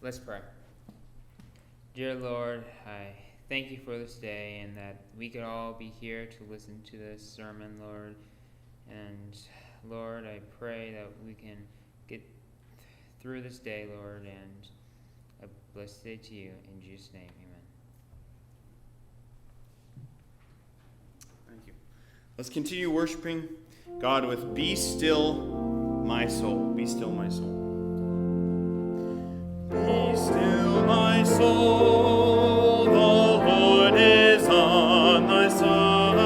Let's pray. Dear Lord, I thank you for this day and that we could all be here to listen to this sermon, Lord. And Lord, I pray that we can get through this day, Lord, and a blessed day to you. In Jesus' name, amen. Thank you. Let's continue worshiping God with Be Still, My Soul. Be still, my soul. Be still, my soul, the Lord is on thy side.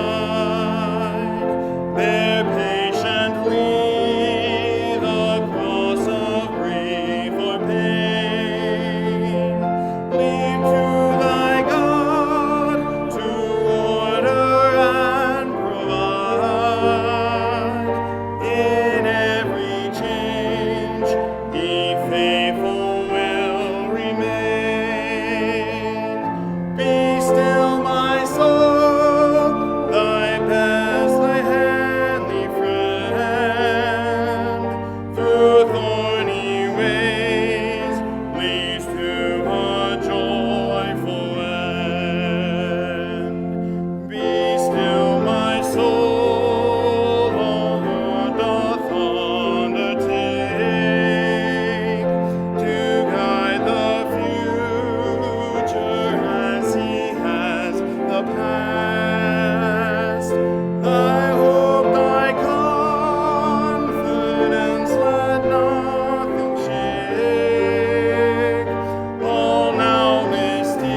Bear patiently the cross of grief or pain. Leave to thy God to order and provide. In every change, He faithful will remain. Be still, my soul, thy best, thy handy friend. Through thorny ways leads to a joyful end. Be still, my soul, the Lord doth undertake to guide the future as He has the past. Thy hope, thy confidence, let nothing shake. All now mysterious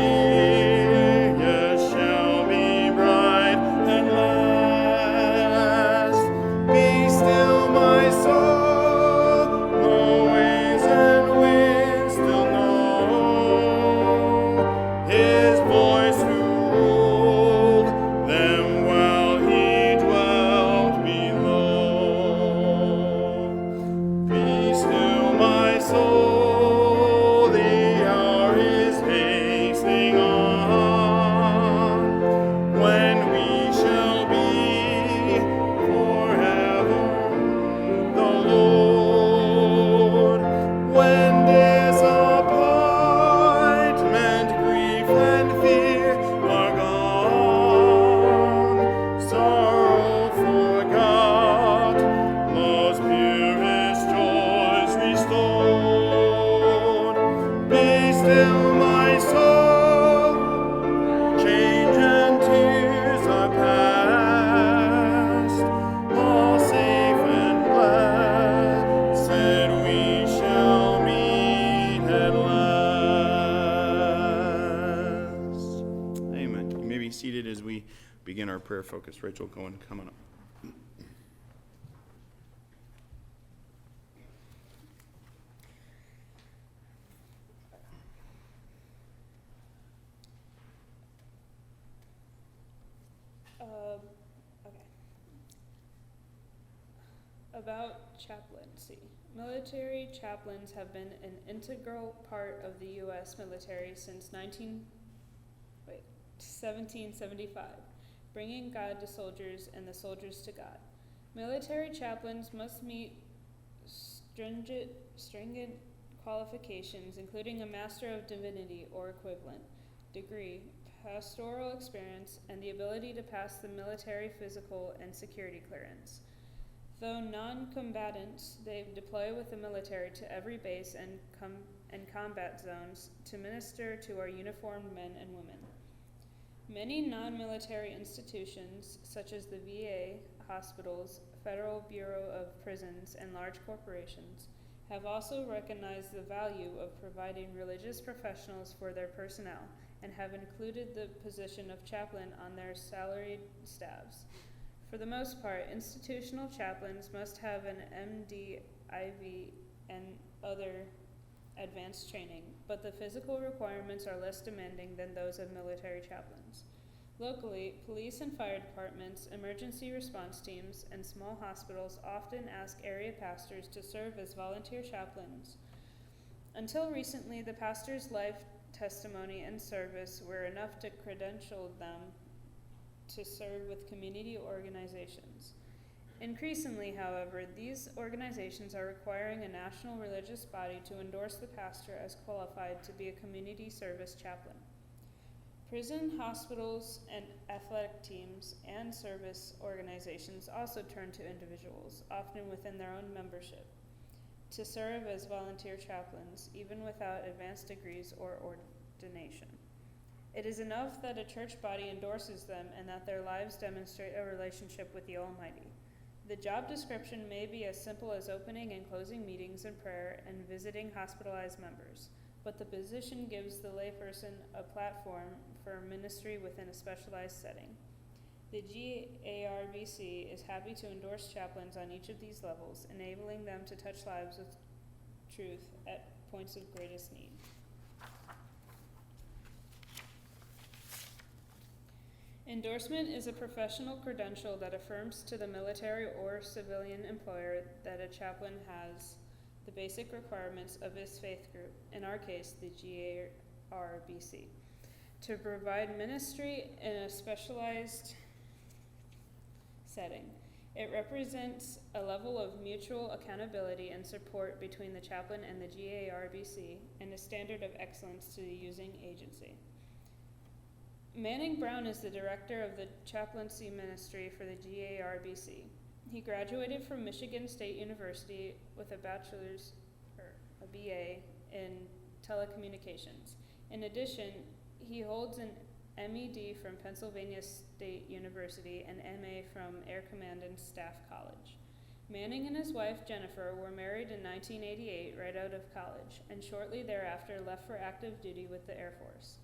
shall be bright at last. Be still, my soul, the waves and winds still know His voice who ruled them while He dwelt below. Be still, my soul, the hour is hastening on, when we shall be forever the Lord. When disappointment, grief, and fear are gone, sorrow forgot, love's purest joys restored. Be still, my soul, change and tears are past, all safe and blessed we shall meet at last. Amen. You may be seated as we begin our prayer focus. Rachel, come on up. Okay. About chaplaincy. Military chaplains have been an integral part of the U.S. military since 1775, bringing God to soldiers and the soldiers to God. Military chaplains must meet stringent qualifications, including a Master of Divinity or equivalent degree, pastoral experience, and the ability to pass the military physical and security clearance. Though non-combatants, they deploy with the military to every base and combat zones to minister to our uniformed men and women. Many non-military institutions, such as the VA, hospitals, Federal Bureau of Prisons, and large corporations, have also recognized the value of providing religious professionals for their personnel and have included the position of chaplain on their salaried staffs. For the most part, institutional chaplains must have an MD, IV, and other advanced training, but the physical requirements are less demanding than those of military chaplains. Locally, police and fire departments, emergency response teams, and small hospitals often ask area pastors to serve as volunteer chaplains. Until recently, the pastor's life testimony and service were enough to credential them to serve with community organizations. Increasingly, however, these organizations are requiring a national religious body to endorse the pastor as qualified to be a community service chaplain. Prison, hospitals, and athletic teams and service organizations also turn to individuals, often within their own membership, to serve as volunteer chaplains, even without advanced degrees or ordination. It is enough that a church body endorses them and that their lives demonstrate a relationship with the Almighty. The job description may be as simple as opening and closing meetings in prayer and visiting hospitalized members, but the position gives the layperson a platform for ministry within a specialized setting. The GARBC is happy to endorse chaplains on each of these levels, enabling them to touch lives with truth at points of greatest need. Endorsement is a professional credential that affirms to the military or civilian employer that a chaplain has the basic requirements of his faith group, in our case, the GARBC, to provide ministry in a specialized setting. It represents a level of mutual accountability and support between the chaplain and the GARBC and a standard of excellence to the using agency. Manning Brown is the director of the chaplaincy ministry for the GARBC. He graduated from Michigan State University with a BA in telecommunications. In addition, he holds an MED from Pennsylvania State University and MA from Air Command and Staff College. Manning and his wife Jennifer were married in 1988 right out of college, and shortly thereafter left for active duty with the Air Force.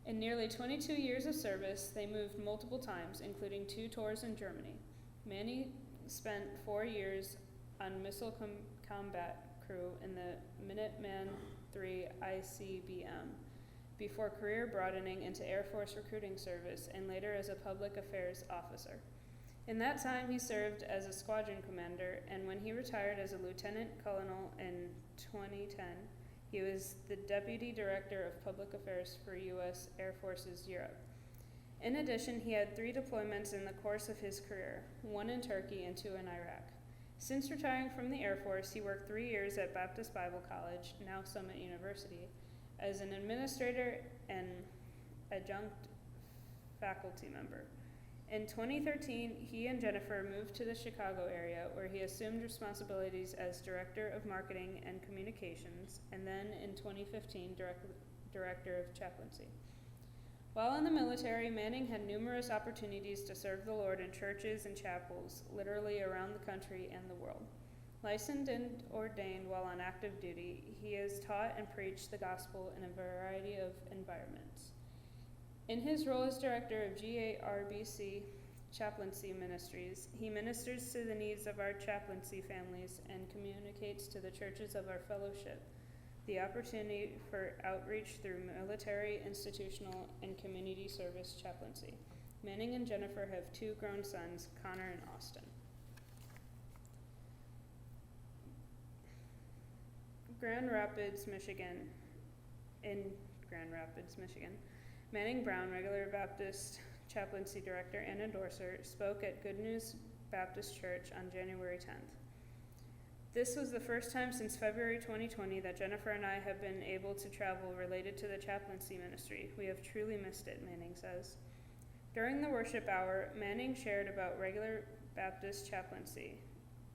In nearly 22 years of service, they moved multiple times, including 2 tours in Germany. Manning spent 4 years on missile combat crew in the Minuteman III ICBM, before career broadening into Air Force recruiting service and later as a public affairs officer. In that time, he served as a squadron commander, and when he retired as a lieutenant colonel in 2010, he was the Deputy Director of Public Affairs for U.S. Air Forces Europe. In addition, he had 3 deployments in the course of his career, 1 in Turkey and 2 in Iraq. Since retiring from the Air Force, he worked 3 years at Baptist Bible College, now Summit University, as an administrator and adjunct faculty member. In 2013, he and Jennifer moved to the Chicago area, where he assumed responsibilities as Director of Marketing and Communications, and then in 2015, Director of Chaplaincy. While in the military, Manning had numerous opportunities to serve the Lord in churches and chapels, literally around the country and the world. Licensed and ordained while on active duty, he has taught and preached the gospel in a variety of environments. In his role as director of GARBC Chaplaincy Ministries, he ministers to the needs of our chaplaincy families and communicates to the churches of our fellowship the opportunity for outreach through military, institutional, and community service chaplaincy. Manning and Jennifer have 2 grown sons, Connor and Austin. Grand Rapids, Michigan. Manning Brown, regular Baptist chaplaincy director and endorser, spoke at Good News Baptist Church on January 10th. This was the first time since February 2020 that Jennifer and I have been able to travel related to the chaplaincy ministry. We have truly missed it, Manning says. During the worship hour, Manning shared about regular Baptist chaplaincy,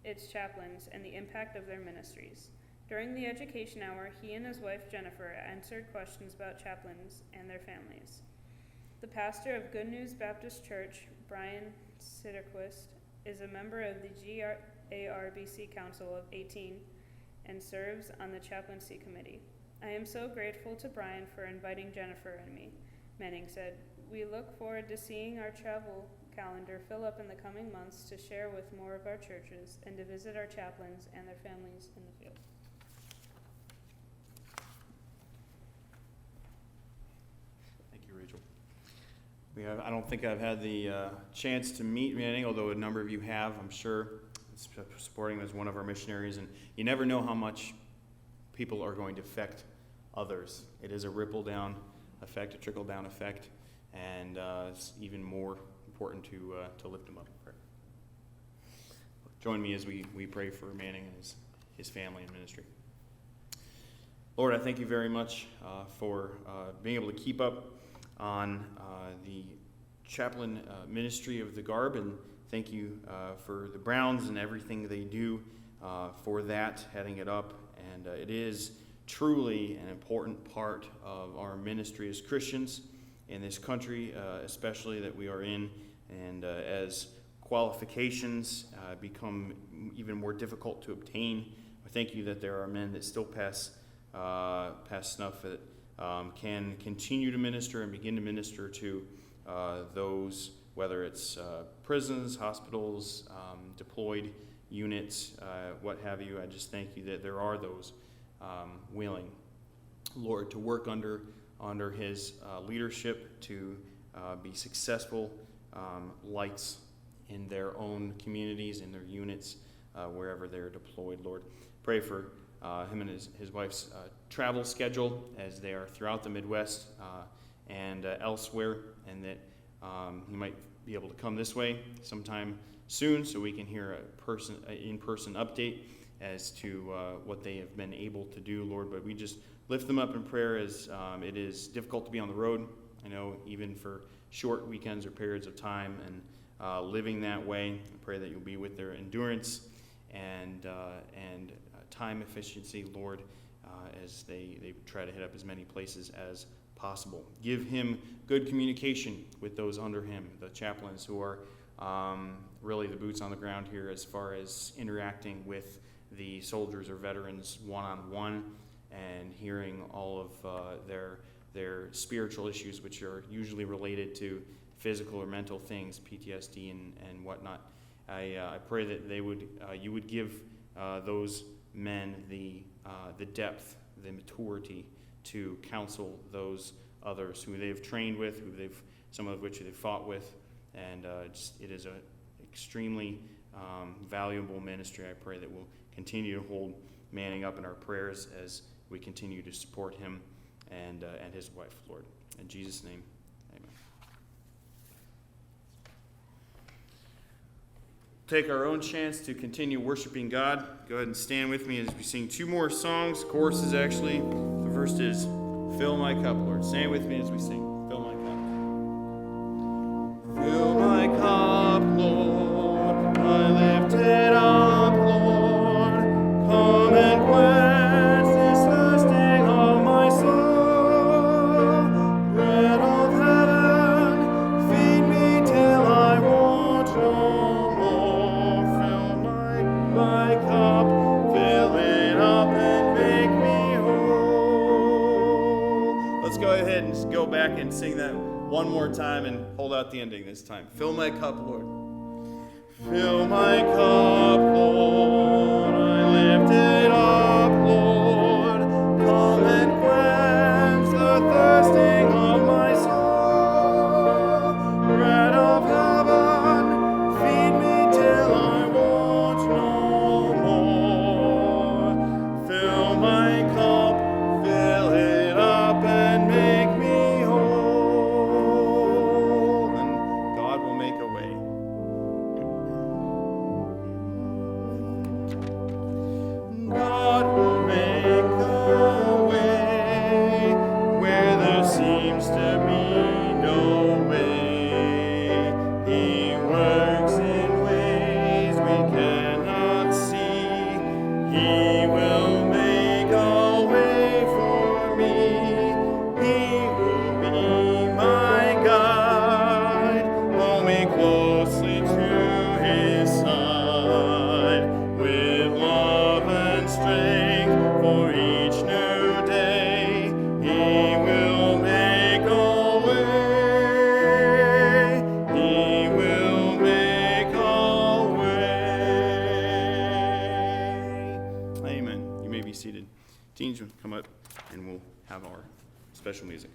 its chaplains, and the impact of their ministries. During the education hour, he and his wife Jennifer answered questions about chaplains and their families. The pastor of Good News Baptist Church, Brian Sitterquist, is a member of the GARBC Council of 18 and serves on the chaplaincy committee. I am so grateful to Brian for inviting Jennifer and me, Manning said. We look forward to seeing our travel calendar fill up in the coming months to share with more of our churches and to visit our chaplains and their families in the field. Rachel. I don't think I've had the chance to meet Manning, although a number of you have, I'm sure, supporting him as one of our missionaries. And you never know how much people are going to affect others. It is a ripple-down effect, a trickle-down effect, and it's even more important to lift them up in prayer. join me as we pray for Manning and his family and ministry. Lord, I thank you very much for being able to keep up on the chaplain ministry of the Garb, and thank you for the Browns and everything they do for that, heading it up. And it is truly an important part of our ministry as Christians in this country, especially that we are in. And as qualifications become even more difficult to obtain, I thank you that there are men that still pass snuff that can continue to minister and begin to minister to those, whether it's prisons, hospitals, deployed units, what have you. I just thank you that there are those willing, Lord, to work under his leadership, to be successful lights in their own communities, in their units, wherever they're deployed, Lord. Pray for him and his wife's travel schedule as they are throughout the Midwest and elsewhere, and that he might be able to come this way sometime soon so we can hear an in-person update as to what they have been able to do, Lord. But we just lift them up in prayer as it is difficult to be on the road. I know even for short weekends or periods of time, and living that way, I pray that you'll be with their endurance and time efficiency, Lord, as they try to hit up as many places as possible. Give him good communication with those under him, the chaplains who are really the boots on the ground here as far as interacting with the soldiers or veterans one-on-one and hearing all of their spiritual issues, which are usually related to physical or mental things, PTSD and whatnot. I pray that you would give those men the depth, the maturity to counsel those others who they've trained with, some of which they've fought with, and it is an extremely valuable ministry. I pray that we'll continue to hold Manning up in our prayers as we continue to support him and his wife, Lord. In Jesus' name, amen. Take our own chance to continue worshiping God. Go ahead and stand with me as we sing two more songs, choruses actually. The first is Fill My Cup, Lord. Stand with me as we sing Fill My Cup. Fill my cup, Lord, I lift it up, Lord. Come and quench this thirsting of my soul. Bread of heaven, feed me till I want no more. Fill my cup, fill it up and make me whole. Let's go ahead and just go back and sing that one more time and hold out the ending this time. Fill my cup, Lord. Fill my cup, Lord. I lift it up, Lord. Come and quench the thirsting of my soul. Bread of heaven, feed me till I want no more. Fill my cup, fill it up and make me whole. And God will make a way. God will make a way where there seems to be no way. He works in ways we cannot see. He will make a way for me. He will be my guide. Hold me closely to his side with love and strength for each new day. He will make a way. He will make a way. Amen. You may be seated. Teens, will come up and we'll have our special music.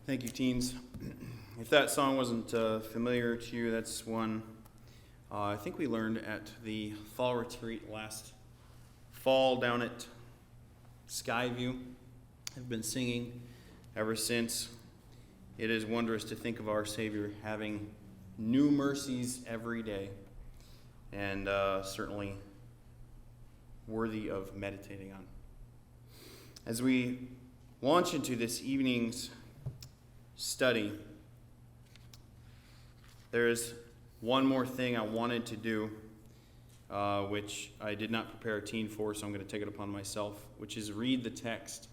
Thank you, teens. If that song wasn't familiar to you, that's one I think we learned at the fall retreat last fall down at Skyview. I've been singing ever since. It is wondrous to think of our Savior having new mercies every day, and certainly worthy of meditating on. As we launch into this evening's study, there is one more thing I wanted to do, which I did not prepare a teen for, so I'm going to take it upon myself, which is read the text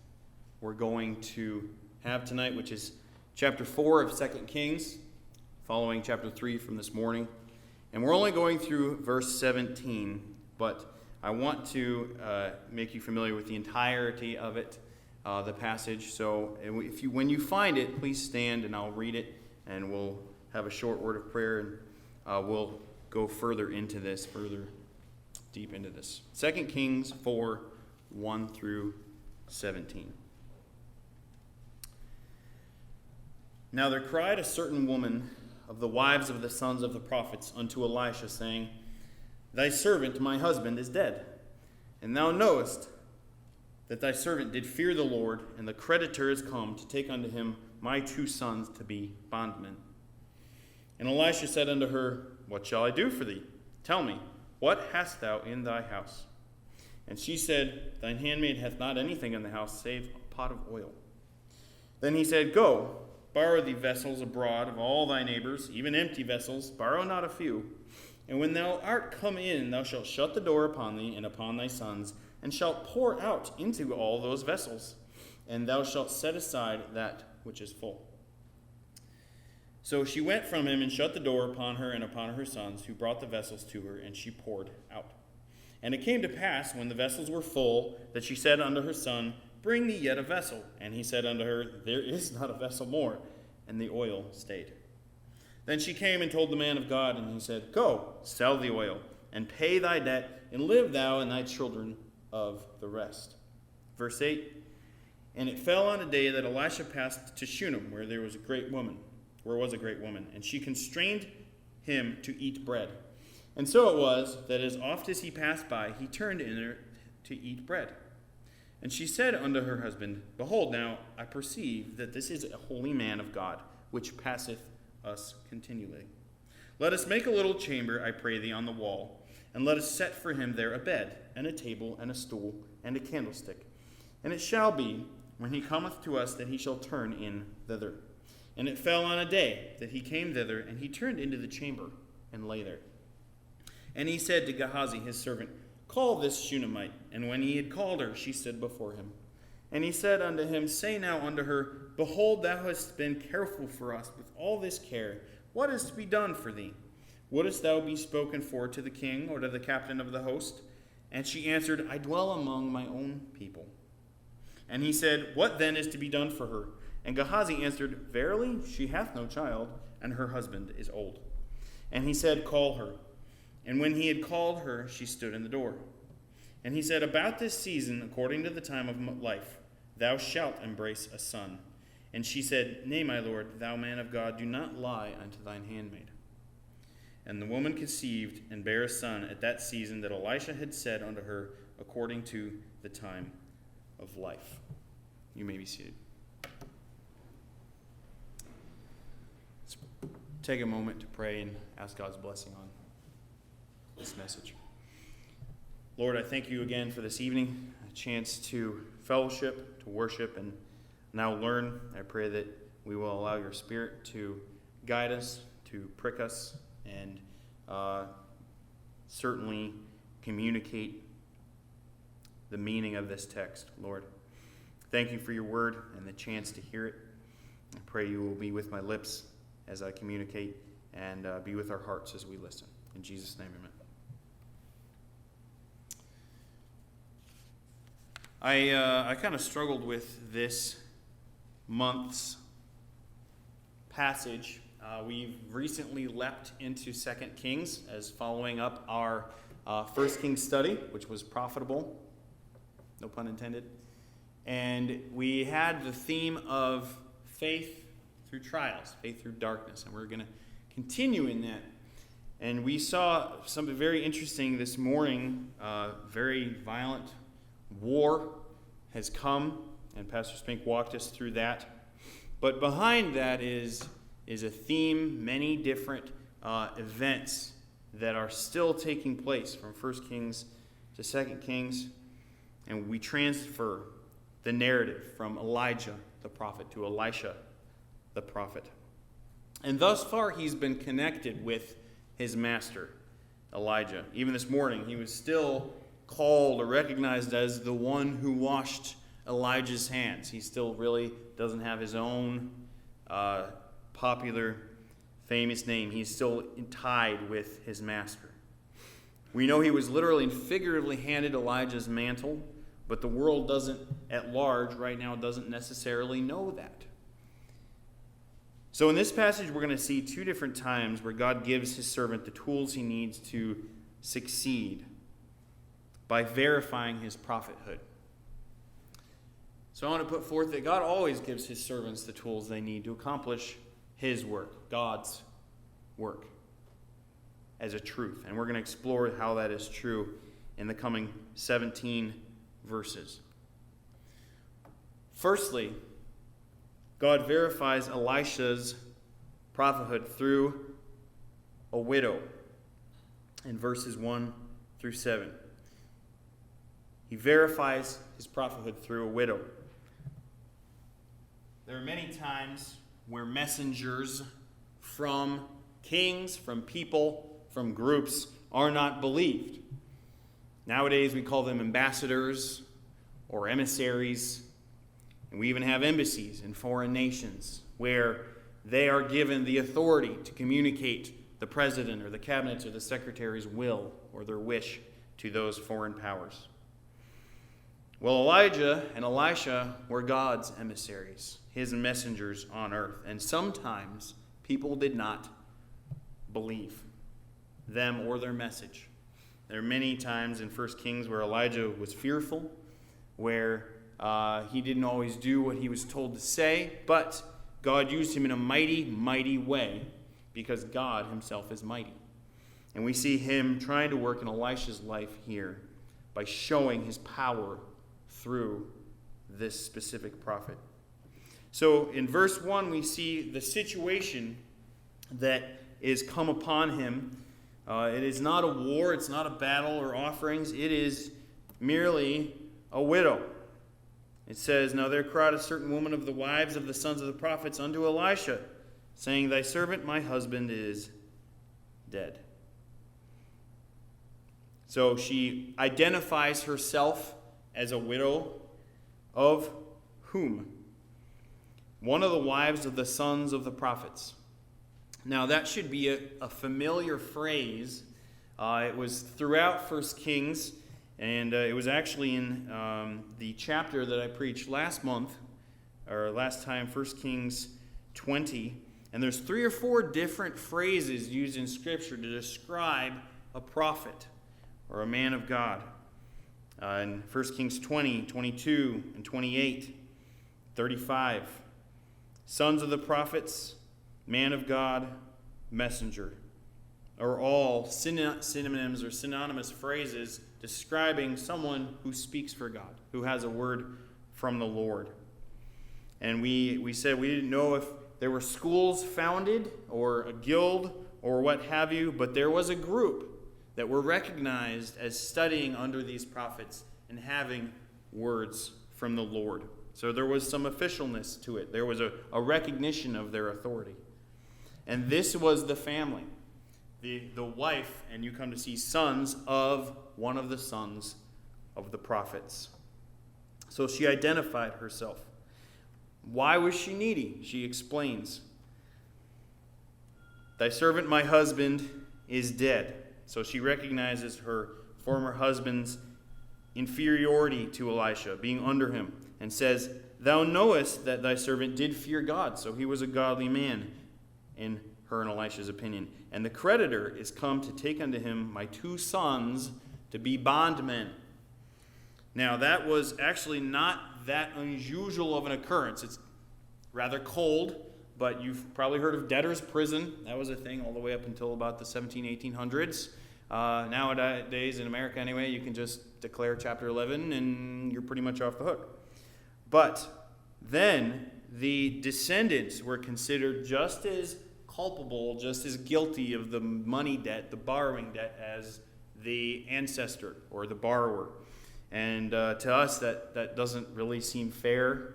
we're going to have tonight, which is chapter 4 of 2 Kings, following chapter 3 from this morning. And we're only going through verse 17, but I want to make you familiar with the entirety of it, the passage. So when you find it, please stand and I'll read it, and we'll have a short word of prayer, and we'll go further deep into this. 2 Kings 4, 1 through 17. Now there cried a certain woman of the wives of the sons of the prophets unto Elisha, saying, Thy servant, my husband, is dead, and thou knowest that thy servant did fear the Lord, and the creditor is come to take unto him my 2 sons to be bondmen. And Elisha said unto her, What shall I do for thee? Tell me, what hast thou in thy house? And she said, Thine handmaid hath not anything in the house, save a pot of oil. Then he said, Go, borrow thee vessels abroad of all thy neighbors, even empty vessels, borrow not a few. And when thou art come in, thou shalt shut the door upon thee and upon thy sons, and shalt pour out into all those vessels, and thou shalt set aside that which is full. So she went from him and shut the door upon her and upon her sons, who brought the vessels to her, and she poured out. And it came to pass, when the vessels were full, that she said unto her son, Bring thee yet a vessel. And he said unto her, There is not a vessel more. And the oil stayed. Then she came and told the man of God, and he said, Go, sell the oil, and pay thy debt, and live thou and thy children of the rest. Verse 8, And it fell on a day that Elisha passed to Shunem, where was a great woman, and she constrained him to eat bread. And so it was, that as oft as he passed by, he turned in her to eat bread. And she said unto her husband, Behold, now I perceive that this is a holy man of God, which passeth us continually. Let us make a little chamber, I pray thee, on the wall, and let us set for him there a bed, and a table, and a stool, and a candlestick. And it shall be, when he cometh to us, that he shall turn in thither. And it fell on a day that he came thither, and he turned into the chamber, and lay there. And he said to Gehazi his servant, Call this Shunammite. And when he had called her, she stood before him. And he said unto him, Say now unto her, Behold, thou hast been careful for us with all this care. What is to be done for thee? Wouldest thou be spoken for to the king, or to the captain of the host? And she answered, I dwell among my own people. And he said, What then is to be done for her? And Gehazi answered, Verily, she hath no child, and her husband is old. And he said, Call her. And when he had called her, she stood in the door. And he said, About this season, according to the time of life, thou shalt embrace a son. And she said, Nay, my lord, thou man of God, do not lie unto thine handmaid. And the woman conceived and bare a son at that season that Elisha had said unto her, according to the time of life. You may be seated. Let's take a moment to pray and ask God's blessing on this message. Lord, I thank you again for this evening, a chance to fellowship, to worship, and now learn. I pray that we will allow your Spirit to guide us, to prick us, and certainly communicate the meaning of this text, Lord. Thank you for your word and the chance to hear it. I pray you will be with my lips as I communicate, and be with our hearts as we listen. In Jesus' name, amen. I kind of struggled with this month's passage. We've recently leapt into 2 Kings as following up our 1 Kings study, which was profitable, no pun intended. And we had the theme of faith through trials, faith through darkness. And we're going to continue in that. And we saw something very interesting this morning. Very violent war has come, and Pastor Spink walked us through that. But behind that is a theme, many different events that are still taking place from 1 Kings to 2 Kings. And we transfer the narrative from Elijah the prophet to Elisha the prophet. And thus far he's been connected with his master, Elijah. Even this morning he was still called or recognized as the one who washed Elijah's hands. He still really doesn't have his own popular, famous name. He's still tied with his master. We know he was literally and figuratively handed Elijah's mantle, but the world at large right now doesn't necessarily know that. So in this passage, we're going to see two different times where God gives his servant the tools he needs to succeed by verifying his prophethood. So I want to put forth that God always gives his servants the tools they need to accomplish his work, God's work, as a truth. And we're going to explore how that is true in the coming 17 verses. Firstly, God verifies Elisha's prophethood through a widow in verses 1 through 7. He verifies his prophethood through a widow. There are many times where messengers from kings, from people, from groups are not believed. Nowadays we call them ambassadors or emissaries, and we even have embassies in foreign nations where they are given the authority to communicate the president or the cabinet or the secretary's will or their wish to those foreign powers. Well, Elijah and Elisha were God's emissaries, his messengers on earth. And sometimes people did not believe them or their message. There are many times in 1 Kings where Elijah was fearful, where he didn't always do what he was told to say, but God used him in a mighty, mighty way because God himself is mighty. And we see him trying to work in Elisha's life here by showing his power through this specific prophet. So in verse 1, we see the situation that is come upon him. It is not a war, it's not a battle or offerings, it is merely a widow. It says, "Now there cried a certain woman of the wives of the sons of the prophets unto Elisha, saying, Thy servant my husband is dead." So she identifies herself as a widow of whom? One of the wives of the sons of the prophets. Now that should be a familiar phrase. It was throughout 1 Kings, and it was actually in the chapter that I preached last time, 1 Kings 20. And there's 3 or 4 different phrases used in Scripture to describe a prophet or a man of God. In 1 Kings 20, 22, and 28, 35. Sons of the prophets, man of God, messenger, are all synonyms or synonymous phrases describing someone who speaks for God, who has a word from the Lord. And we said we didn't know if there were schools founded or a guild or what have you, but there was a group that were recognized as studying under these prophets and having words from the Lord. So there was some officialness to it. There was a recognition of their authority. And this was the family, the wife, and you come to see sons of one of the sons of the prophets. So she identified herself. Why was she needy? She explains. Thy servant, my husband, is dead. So she recognizes her former husband's inferiority to Elisha, being under him, and says, Thou knowest that thy servant did fear God. So he was a godly man, in her and Elisha's opinion. And the creditor is come to take unto him my 2 sons to be bondmen. Now that was actually not that unusual of an occurrence. It's rather cold but you've probably heard of debtor's prison. That was a thing all the way up until about the 1800s. Nowadays, in America anyway, you can just declare Chapter 11 and you're pretty much off the hook. But then the descendants were considered just as culpable, just as guilty of the money debt, the borrowing debt, as the ancestor or the borrower. And to us, that doesn't really seem fair.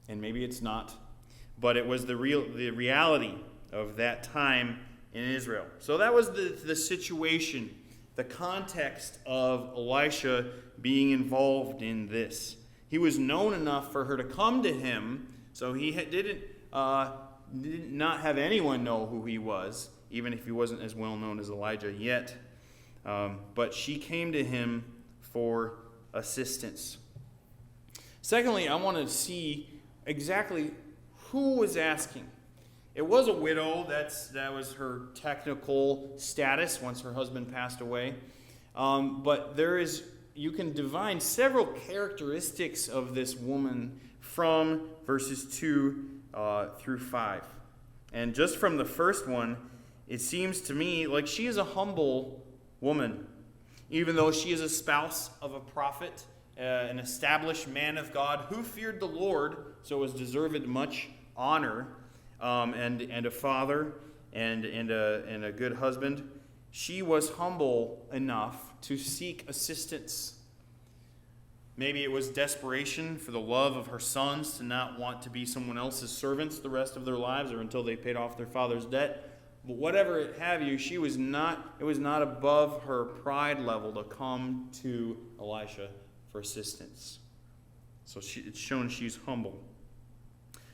And maybe it's not. But it was the reality of that time in Israel. So that was the situation, the context of Elisha being involved in this. He was known enough for her to come to him, so he did not have anyone know who he was, even if he wasn't as well known as Elijah yet. But she came to him for assistance. Secondly, I want to see exactly who was asking. It was a widow. That was her technical status once her husband passed away. But you can divine several characteristics of this woman from verses 2 through 5. And just from the first one, it seems to me like she is a humble woman. Even though she is a spouse of a prophet, an established man of God who feared the Lord, so was deserved much honor, and a father and a good husband, she was humble enough to seek assistance. Maybe it was desperation for the love of her sons to not want to be someone else's servants the rest of their lives or until they paid off their father's debt. But whatever it have you, it was not above her pride level to come to Elisha for assistance. So it's shown she's humble.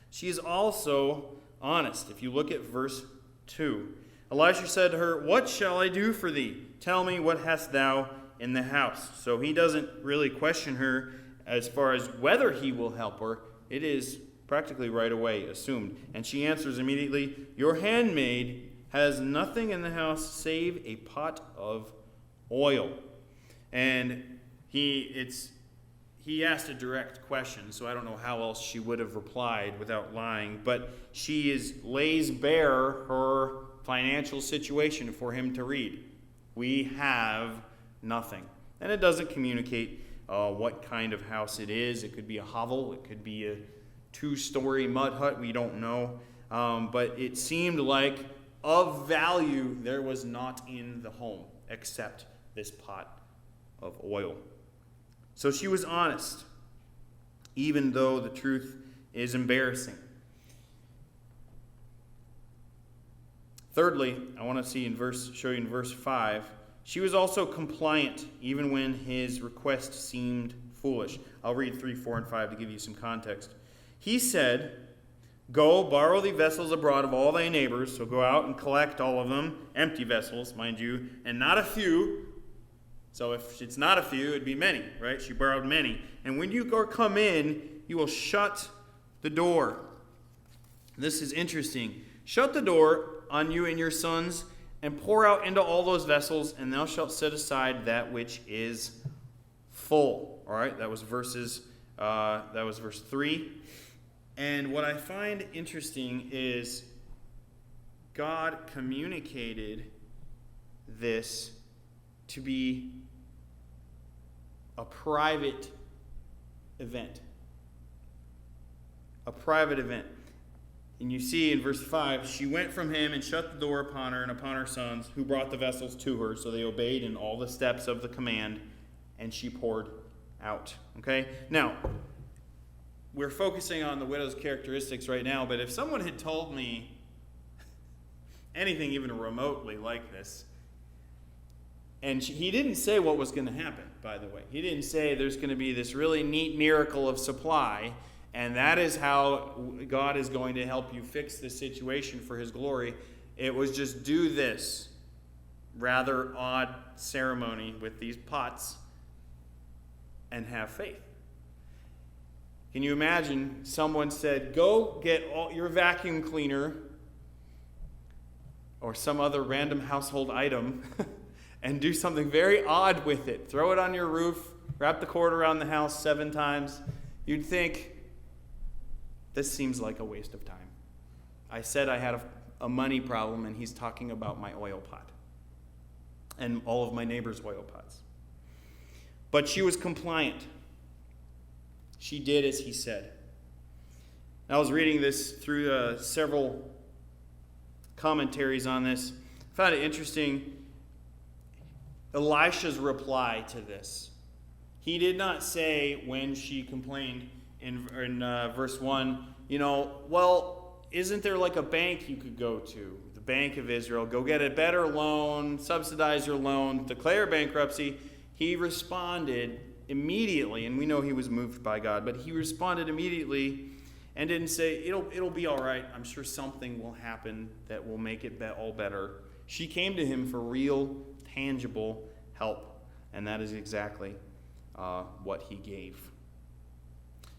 She is also honest. If you look at verse 2, Elisha said to her, "What shall I do for thee? Tell me, what hast thou in the house?" So he doesn't really question her as far as whether he will help her. It is practically right away assumed. And she answers immediately, "Your handmaid has nothing in the house save a pot of oil." And he asked a direct question, so I don't know how else she would have replied without lying. But she lays bare her financial situation for him to read. We have nothing. And it doesn't communicate what kind of house it is. It could be a hovel. It could be a 2-story mud hut. We don't know. But it seemed like of value there was not in the home except this pot of oil. So she was honest, even though the truth is embarrassing. Thirdly, I want to show you in verse 5, she was also compliant, even when his request seemed foolish. I'll read 3, 4, and 5 to give you some context. He said, "Go, borrow thee vessels abroad of all thy neighbors," so go out and collect all of them, empty vessels, mind you, and not a few. So if it's not a few, it'd be many, right? She borrowed many. "And when you come in, you will shut the door." This is interesting. "Shut the door on you and your sons, and pour out into all those vessels, and thou shalt set aside that which is full." All right, that was verse 3. And what I find interesting is God communicated this to be a private event. A private event. And you see in verse 5, she went from him and shut the door upon her and upon her sons, who brought the vessels to her. So they obeyed in all the steps of the command, and she poured out. Okay? Now, we're focusing on the widow's characteristics right now, but if someone had told me anything even remotely like this, and he didn't say what was going to happen, by the way. He didn't say there's going to be this really neat miracle of supply, and that is how God is going to help you fix this situation for his glory. It was just do this rather odd ceremony with these pots and have faith. Can you imagine someone said, "Go get your vacuum cleaner or some other random household item and do something very odd with it. Throw it on your roof, wrap the cord around the house 7 times." You'd think, this seems like a waste of time. I said I had a money problem, and he's talking about my oil pot and all of my neighbors' oil pots. But she was compliant. She did as he said. I was reading this through several commentaries on this. I found it interesting. Elisha's reply to this. He did not say when she complained in verse 1, well, isn't there like a bank you could go to? The Bank of Israel. Go get a better loan, subsidize your loan, declare bankruptcy. He responded immediately, and we know he was moved by God, but he responded immediately and didn't say, it'll be all right. I'm sure something will happen that will make it all better. She came to him for real, tangible help, and that is exactly what he gave.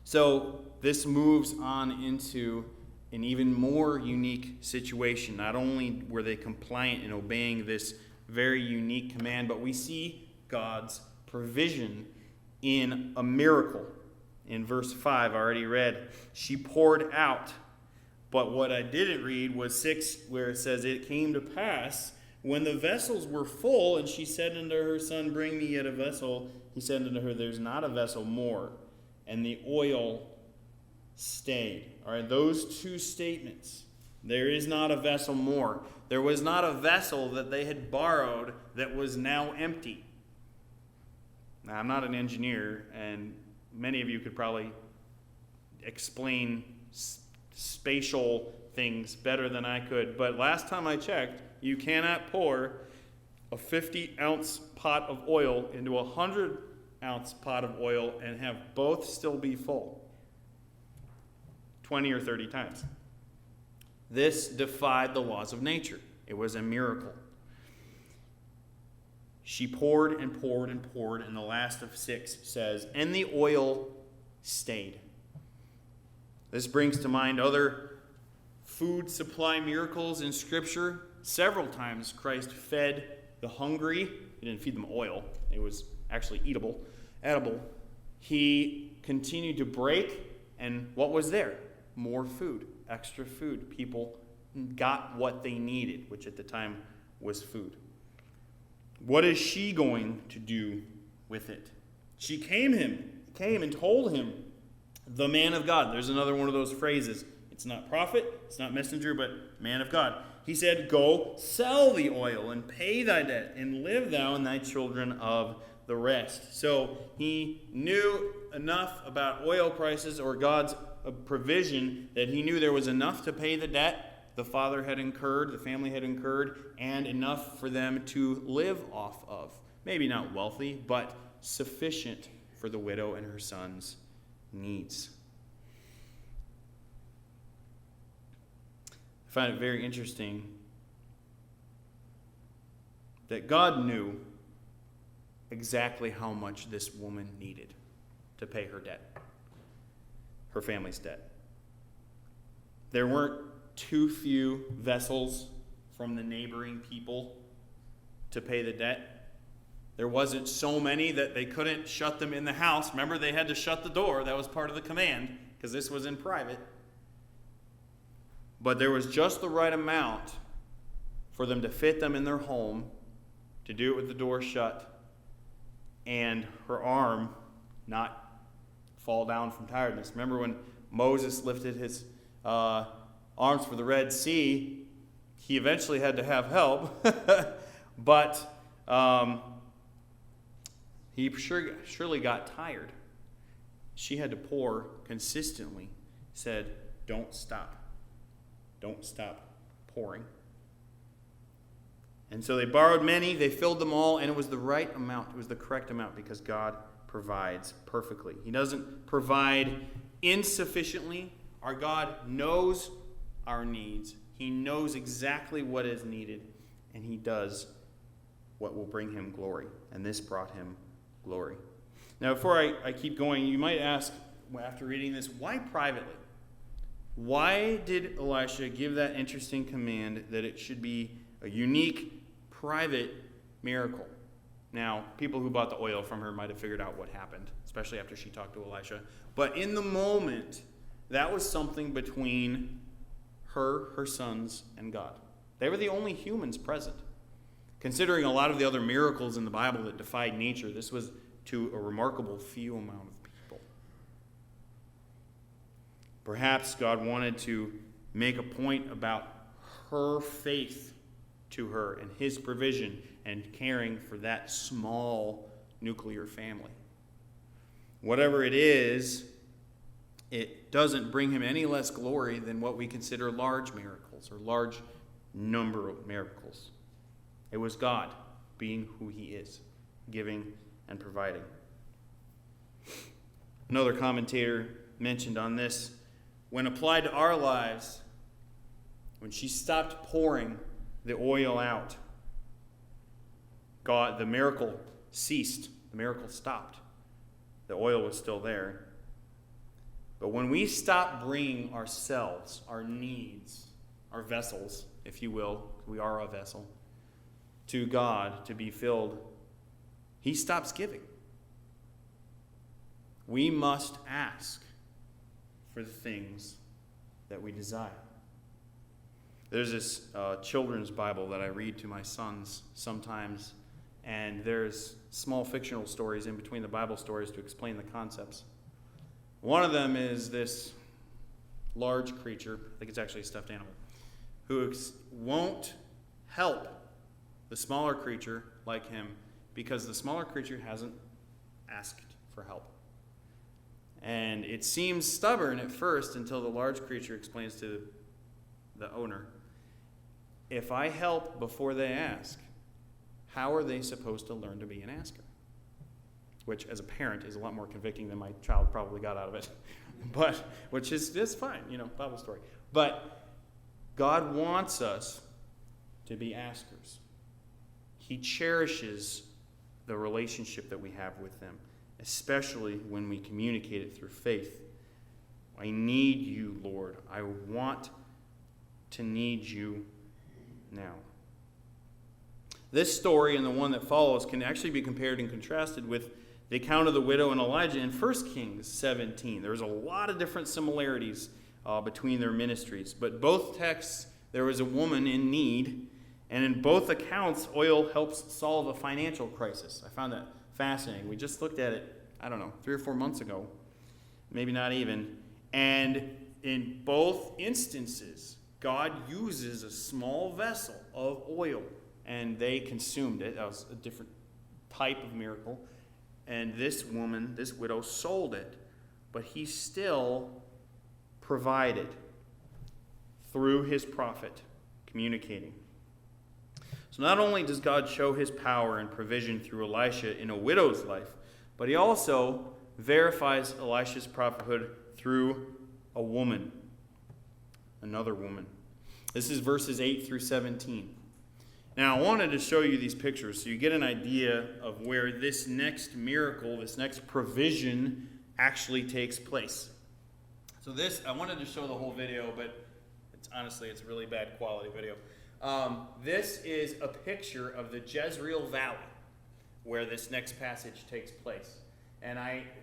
So this moves on into an even more unique situation. Not only were they compliant in obeying this very unique command, but we see God's provision in a miracle. In verse 5, I already read, she poured out. But what I didn't read was 6, where it says, it came to pass when the vessels were full, and she said unto her son, bring me yet a vessel. He said unto her, there's not a vessel more. And the oil stayed. All right, those two statements. There is not a vessel more. There was not a vessel that they had borrowed that was now empty. Now, I'm not an engineer, and many of you could probably explain spatial things better than I could. But last time I checked, you cannot pour a 50-ounce pot of oil into a 100-ounce pot of oil and have both still be full 20 or 30 times. This defied the laws of nature. It was a miracle. She poured and poured and poured, and the last of 6 says, and the oil stayed. This brings to mind other food supply miracles in Scripture. Several times Christ fed the hungry. He didn't feed them oil. It was actually edible. He continued to break, and what was there? More food, extra food. People got what they needed, which at the time was food. What is she going to do with it? She came and told him, the man of God. There's another one of those phrases. It's not prophet, it's not messenger, but man of God. He said, go sell the oil and pay thy debt, and live thou and thy children of the rest. So he knew enough about oil prices or God's provision that he knew there was enough to pay the debt the father had incurred, the family had incurred, and enough for them to live off of. Maybe not wealthy, but sufficient for the widow and her son's needs. I find it very interesting that God knew exactly how much this woman needed to pay her debt, her family's debt. There weren't too few vessels from the neighboring people to pay the debt. There wasn't so many that they couldn't shut them in the house. Remember, they had to shut the door. That was part of the command, because this was in private. But there was just the right amount for them to fit them in their home, to do it with the door shut, and her arm not fall down from tiredness. Remember when Moses lifted his arms for the Red Sea, he eventually had to have help, but he surely got tired. She had to pour consistently. Said, don't stop. Don't stop pouring. And so they borrowed many, they filled them all, and it was the right amount. It was the correct amount, because God provides perfectly. He doesn't provide insufficiently. Our God knows our needs. He knows exactly what is needed, and he does what will bring him glory. And this brought him glory. Now, before I keep going, you might ask, after reading this, why privately? Why did Elisha give that interesting command that it should be a unique, private miracle? Now, people who bought the oil from her might have figured out what happened, especially after she talked to Elisha. But in the moment, that was something between her sons, and God. They were the only humans present. Considering a lot of the other miracles in the Bible that defied nature, this was to a remarkable few amount of people. Perhaps God wanted to make a point about her faith to her and his provision and caring for that small nuclear family. Whatever it is, it doesn't bring him any less glory than what we consider large miracles or large number of miracles. It was God being who he is, giving and providing. Another commentator mentioned on this, when applied to our lives, when she stopped pouring the oil out, God, the miracle ceased. The miracle stopped. The oil was still there. But when we stop bringing ourselves, our needs, our vessels, if you will, we are a vessel, to God to be filled, he stops giving. We must ask for the things that we desire. There's this children's Bible that I read to my sons sometimes, and there's small fictional stories in between the Bible stories to explain the concepts. One of them is this large creature, I think it's actually a stuffed animal, who won't help the smaller creature like him because the smaller creature hasn't asked for help. And it seems stubborn at first until the large creature explains to the owner, if I help before they ask, how are they supposed to learn to be an asker? Which, as a parent, is a lot more convicting than my child probably got out of it. But, which is fine, Bible story. But God wants us to be askers. He cherishes the relationship that we have with them, especially when we communicate it through faith. I need you, Lord. I want to need you now. This story and the one that follows can actually be compared and contrasted with the account of the widow and Elijah in 1 Kings 17. There's a lot of different similarities between their ministries. But both texts, there was a woman in need, and in both accounts, oil helps solve a financial crisis. I found that fascinating. We just looked at it, 3 or 4 months ago, maybe not even. And in both instances, God uses a small vessel of oil, and they consumed it. That was a different type of miracle. And this woman, this widow, sold it, but he still provided through his prophet communicating. So not only does God show his power and provision through Elisha in a widow's life, but he also verifies Elisha's prophethood through a woman, another woman. This is verses 8 through 17. Now, I wanted to show you these pictures so you get an idea of where this next miracle, this next provision actually takes place. So I wanted to show the whole video, but honestly, it's a really bad quality video. This is a picture of the Jezreel Valley where this next passage takes place. And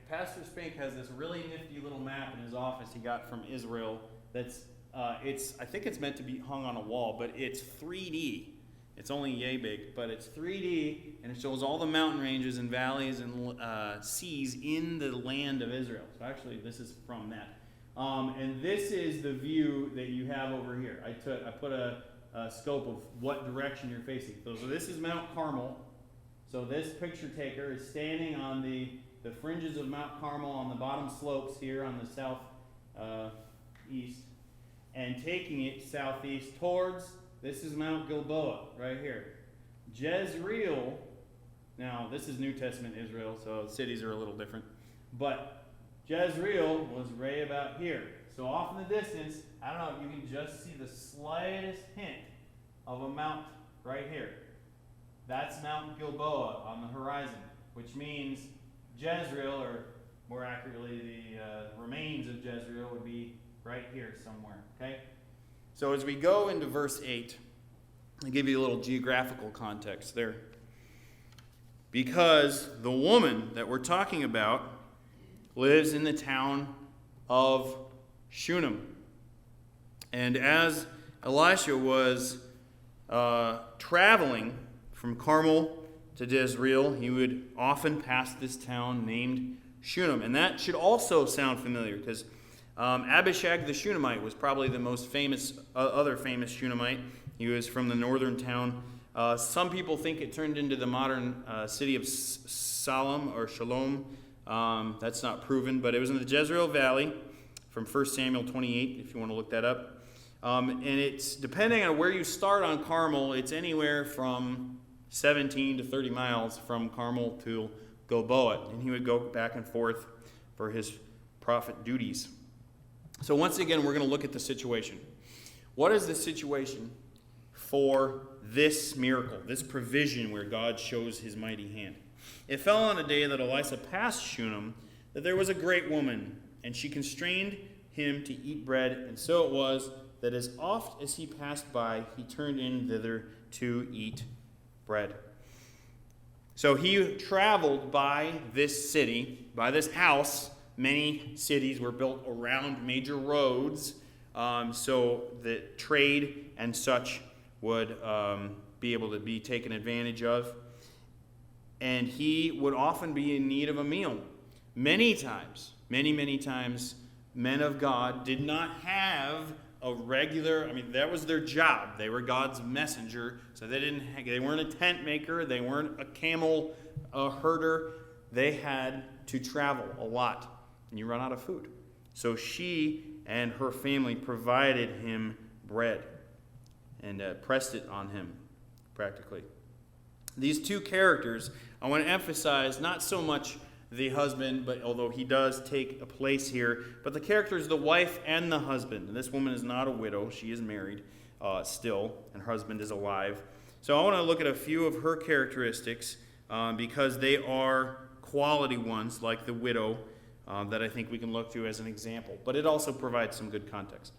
Pastor Spink has this really nifty little map in his office he got from Israel that's, I think it's meant to be hung on a wall, but it's 3D. It's only yay big, but it's 3D, and it shows all the mountain ranges and valleys and seas in the land of Israel. So actually, this is from that. And this is the view that you have over here. I put a scope of what direction you're facing. So this is Mount Carmel. So this picture taker is standing on the fringes of Mount Carmel on the bottom slopes here on the south east, and taking it southeast towards, this is Mount Gilboa right here. Jezreel, now this is New Testament Israel, so cities are a little different, but Jezreel was right about here. So off in the distance, I don't know if you can just see the slightest hint of a mount right here. That's Mount Gilboa on the horizon, which means Jezreel, or more accurately, the remains of Jezreel would be right here somewhere, okay? So as we go into verse 8, I'll give you a little geographical context there. Because the woman that we're talking about lives in the town of Shunem. And as Elisha was traveling from Carmel to Jezreel, he would often pass this town named Shunem. And that should also sound familiar, because Abishag the Shunammite was probably the most famous, other famous Shunammite. He was from the northern town. Some people think it turned into the modern city of Salem or Shalom. That's not proven, but it was in the Jezreel Valley from 1 Samuel 28, if you want to look that up. And it's, depending on where you start on Carmel, it's anywhere from 17 to 30 miles from Carmel to Gilboa. And he would go back and forth for his prophet duties. So once again, we're going to look at the situation. What is the situation for this miracle, this provision where God shows his mighty hand? It fell on a day that Elisha passed Shunem that there was a great woman, and she constrained him to eat bread. And so it was that as oft as he passed by, he turned in thither to eat bread. So he traveled by this city, by this house. Many cities were built around major roads, so that trade and such would be able to be taken advantage of. And he would often be in need of a meal. Many times, many times, men of God did not have a regular, that was their job. They were God's messenger, so they weren't a tent maker, they weren't a camel herder. They had to travel a lot, and you run out of food. So she and her family provided him bread and pressed it on him, practically. These two characters, I want to emphasize not so much the husband, but although he does take a place here, but the characters, the wife and the husband. And this woman is not a widow. She is married still, and her husband is alive. So I want to look at a few of her characteristics because they are quality ones, like the widow, that I think we can look to as an example. But it also provides some good context.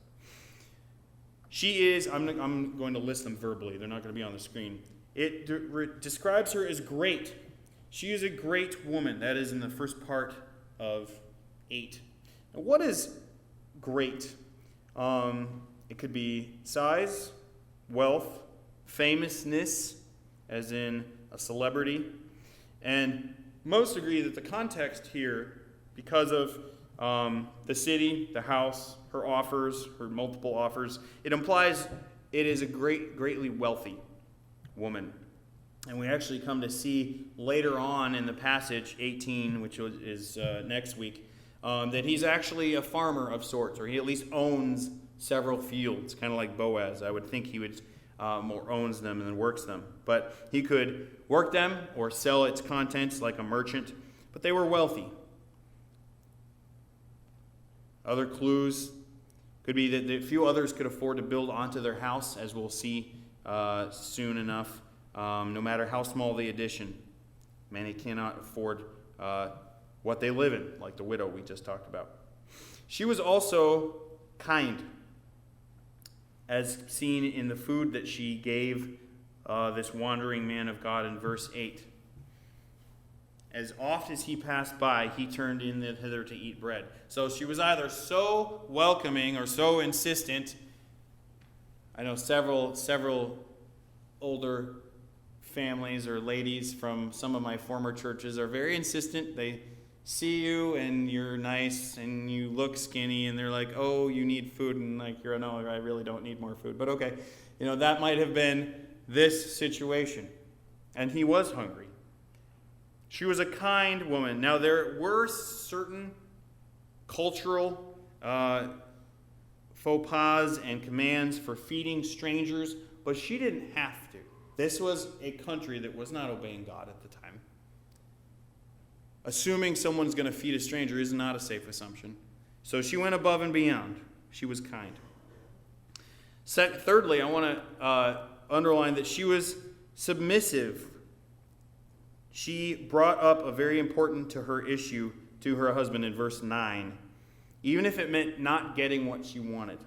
She is, I'm going to list them verbally. They're not going to be on the screen. It describes her as great. She is a great woman. That is in the first part of 8. Now, what is great? It could be size, wealth, famousness, as in a celebrity. And most agree that the context here, because of the city, the house, her offers, her multiple offers, it implies it is a greatly wealthy woman. And we actually come to see later on in the passage, 18, which is next week, that he's actually a farmer of sorts, or he at least owns several fields, kind of like Boaz. I would think he would more owns them than works them. But he could work them or sell its contents like a merchant, but they were wealthy. Other clues could be that a few others could afford to build onto their house, as we'll see soon enough. No matter how small the addition, many cannot afford what they live in, like the widow we just talked about. She was also kind, as seen in the food that she gave this wandering man of God in verse 8. As oft as he passed by, he turned in hither to eat bread. So she was either so welcoming or so insistent. I know several older families or ladies from some of my former churches are very insistent. They see you and you're nice and you look skinny and they're like, oh, you need food, and like, you're no, I really don't need more food. But okay, that might have been this situation. And he was hungry. She was a kind woman. Now, there were certain cultural faux pas and commands for feeding strangers, but she didn't have to. This was a country that was not obeying God at the time. Assuming someone's going to feed a stranger is not a safe assumption. So she went above and beyond. She was kind. Thirdly, I want to underline that she was submissive. She brought up a very important to her issue to her husband in verse 9, even if it meant not getting what she wanted.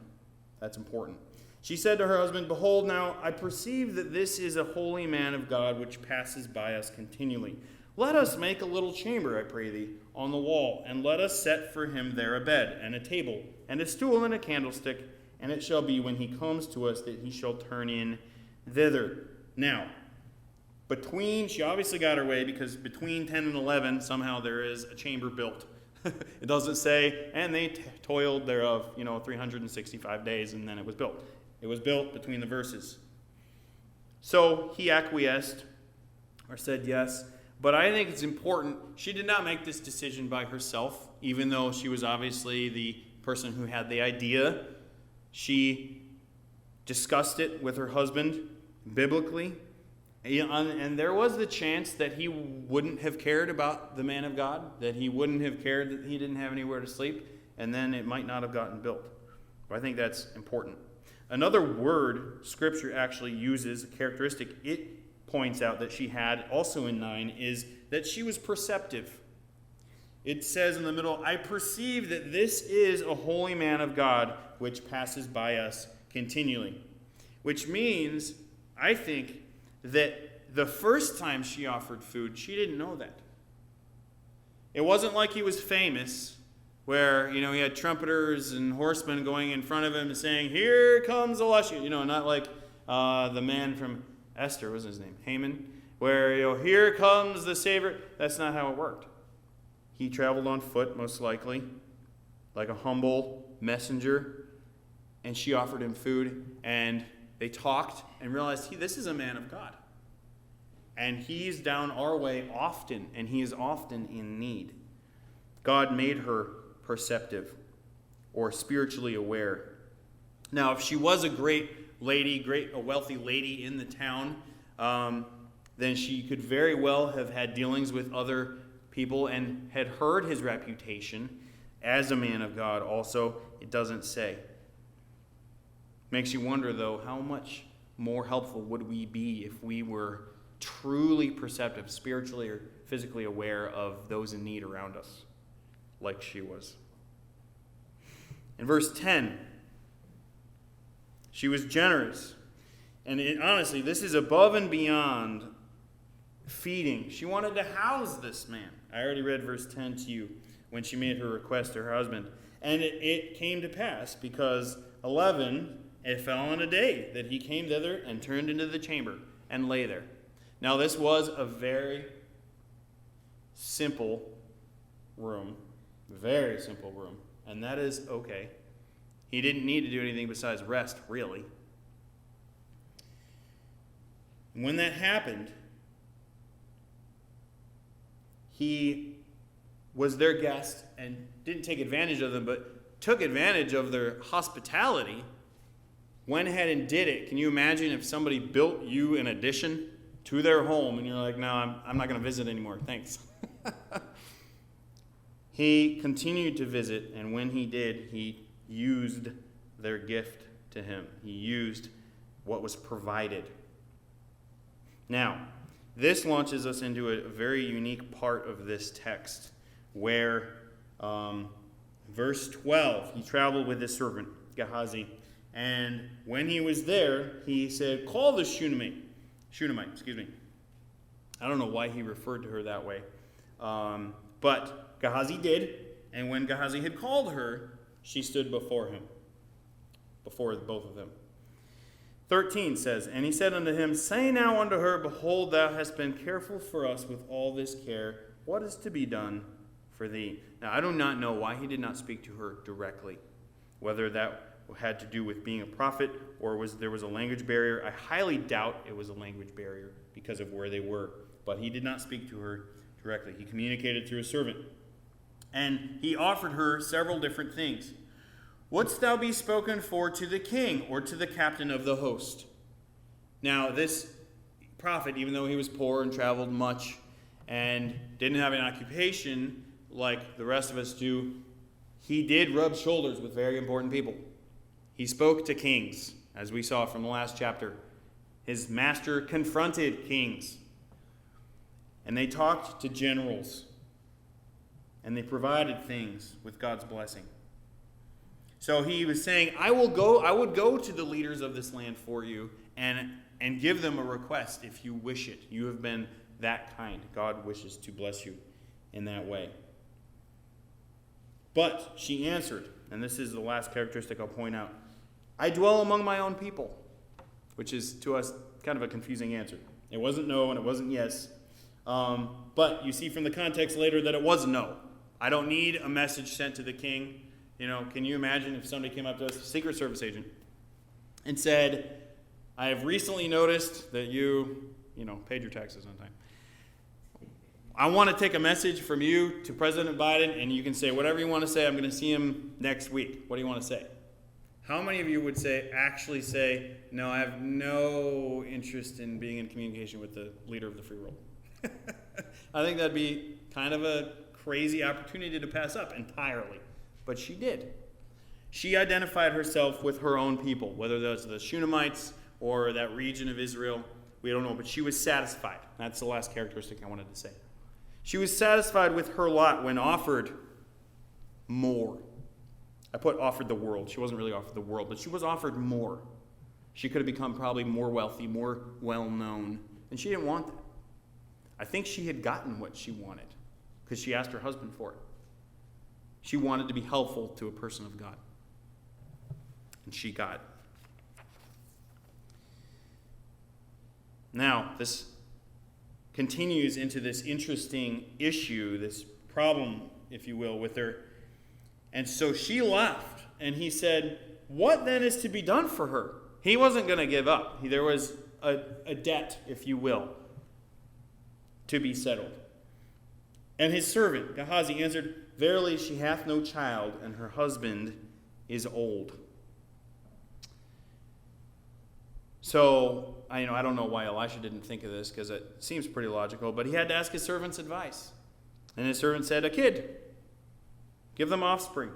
That's important. She said to her husband, behold, now I perceive that this is a holy man of God which passes by us continually. Let us make a little chamber, I pray thee, on the wall, and let us set for him there a bed, and a table, and a stool, and a candlestick. And it shall be, when he comes to us, that he shall turn in thither. Now, she obviously got her way, because between 10 and 11, somehow there is a chamber built. It doesn't say, and they toiled thereof, 365 days, and then it was built. It was built between the verses. So he acquiesced, or said yes. But I think it's important, she did not make this decision by herself, even though she was obviously the person who had the idea. She discussed it with her husband biblically. And there was the chance that he wouldn't have cared about the man of God, that he wouldn't have cared that he didn't have anywhere to sleep, and then it might not have gotten built. But I think that's important. Another word Scripture actually uses, a characteristic it points out that she had, also in 9, is that she was perceptive. It says in the middle, I perceive that this is a holy man of God, which passes by us continually. Which means, I think, that the first time she offered food, she didn't know that. It wasn't like he was famous, where, he had trumpeters and horsemen going in front of him and saying, here comes Elisha. Not like the man from Esther, was his name? Haman, where, here comes the Savior. That's not how it worked. He traveled on foot, most likely, like a humble messenger, and she offered him food, and they talked and realized, this is a man of God. And he's down our way often, and he is often in need. God made her perceptive or spiritually aware. Now, if she was a great lady, a wealthy lady in the town, then she could very well have had dealings with other people and had heard his reputation as a man of God also. It doesn't say. Makes you wonder, though, how much more helpful would we be if we were truly perceptive, spiritually or physically aware of those in need around us, like she was. In verse 10, she was generous. And honestly, this is above and beyond feeding. She wanted to house this man. I already read verse 10 to you when she made her request to her husband. And it came to pass, because 11, it fell on a day that he came thither and turned into the chamber and lay there. Now this was a very simple room. Very simple room. And that is okay. He didn't need to do anything besides rest, really. When that happened, he was their guest and didn't take advantage of them, but took advantage of their hospitality, went ahead and did it. Can you imagine if somebody built you an addition to their home and you're like, no, I'm not going to visit anymore, thanks. He continued to visit, and when he did, he used their gift to him. He used what was provided. Now, this launches us into a very unique part of this text, where verse 12, he traveled with his servant, Gehazi, and when he was there, he said, call the Shunammite. I don't know why he referred to her that way. But Gehazi did, and when Gehazi had called her, she stood before him, before both of them. 13 says, and he said unto him, say now unto her, behold, thou hast been careful for us with all this care. What is to be done for thee? Now, I do not know why he did not speak to her directly, whether that had to do with being a prophet or there was a language barrier. I highly doubt it was a language barrier because of where they were, but he did not speak to her directly. He communicated through a servant, and he offered her several different things. Wouldst thou be spoken for to the king or to the captain of the host? Now, this prophet, even though he was poor and traveled much and didn't have an occupation like the rest of us do, he did rub shoulders with very important people. He spoke to kings, as we saw from the last chapter. His master confronted kings. And they talked to generals. And they provided things with God's blessing. So he was saying, I would go to the leaders of this land for you and give them a request if you wish it. You have been that kind. God wishes to bless you in that way. But she answered, and this is the last characteristic I'll point out, I dwell among my own people, which is to us kind of a confusing answer. It wasn't no and it wasn't yes. But you see from the context later that it was no. I don't need a message sent to the king. Can you imagine if somebody came up to us, a Secret Service agent, and said, I have recently noticed that you paid your taxes on time. I want to take a message from you to President Biden, and you can say whatever you want to say. I'm going to see him next week. What do you want to say? How many of you would actually say, no, I have no interest in being in communication with the leader of the free world? I think that'd be kind of a crazy opportunity to pass up entirely. But she did. She identified herself with her own people, whether those are the Shunamites or that region of Israel. We don't know, but she was satisfied. That's the last characteristic I wanted to say. She was satisfied with her lot when offered more. I put offered the world. She wasn't really offered the world, but she was offered more. She could have become probably more wealthy, more well-known, and she didn't want that. I think she had gotten what she wanted because she asked her husband for it. She wanted to be helpful to a person of God, and she got it. Now, this continues into this interesting issue, this problem, if you will, with her. And so she left, and he said, what then is to be done for her? He wasn't going to give up. There was a debt, if you will, to be settled. And his servant, Gehazi, answered, verily she hath no child, and her husband is old. So, I don't know why Elisha didn't think of this, because it seems pretty logical, but he had to ask his servant's advice. And his servant said, a kid. Give them offspring.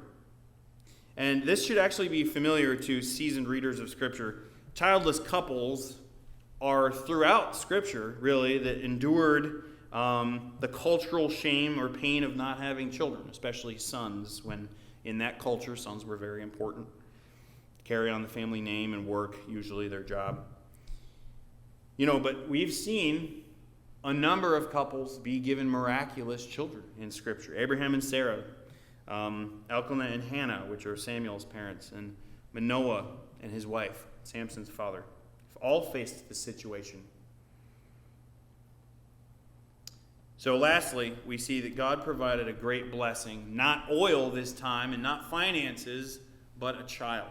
And this should actually be familiar to seasoned readers of Scripture. Childless couples are throughout Scripture, really, that endured the cultural shame or pain of not having children, especially sons, when in that culture sons were very important. Carry on the family name and work, usually their job. But we've seen a number of couples be given miraculous children in Scripture. Abraham and Sarah, Elkanah and Hannah, which are Samuel's parents, and Manoah and his wife, Samson's father, all faced this situation. So lastly, we see that God provided a great blessing, not oil this time and not finances, but a child.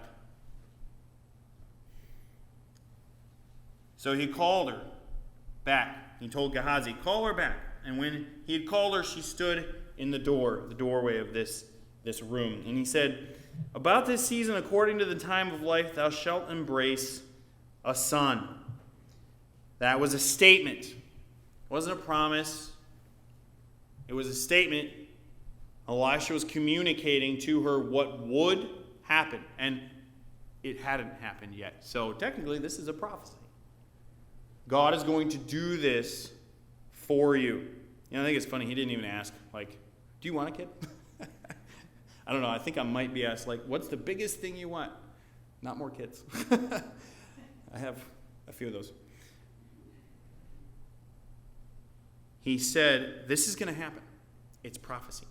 So he called her back. He told Gehazi, call her back. And when he had called her, she stood in the doorway of this room. And he said, about this season, according to the time of life, thou shalt embrace a son. That was a statement. It wasn't a promise. It was a statement. Elisha was communicating to her what would happen. And it hadn't happened yet. So technically, this is a prophecy. God is going to do this for you. I think it's funny. He didn't even ask, do you want a kid? I don't know. I think I might be asked, what's the biggest thing you want? Not more kids. I have a few of those. He said, this is going to happen. It's prophecy.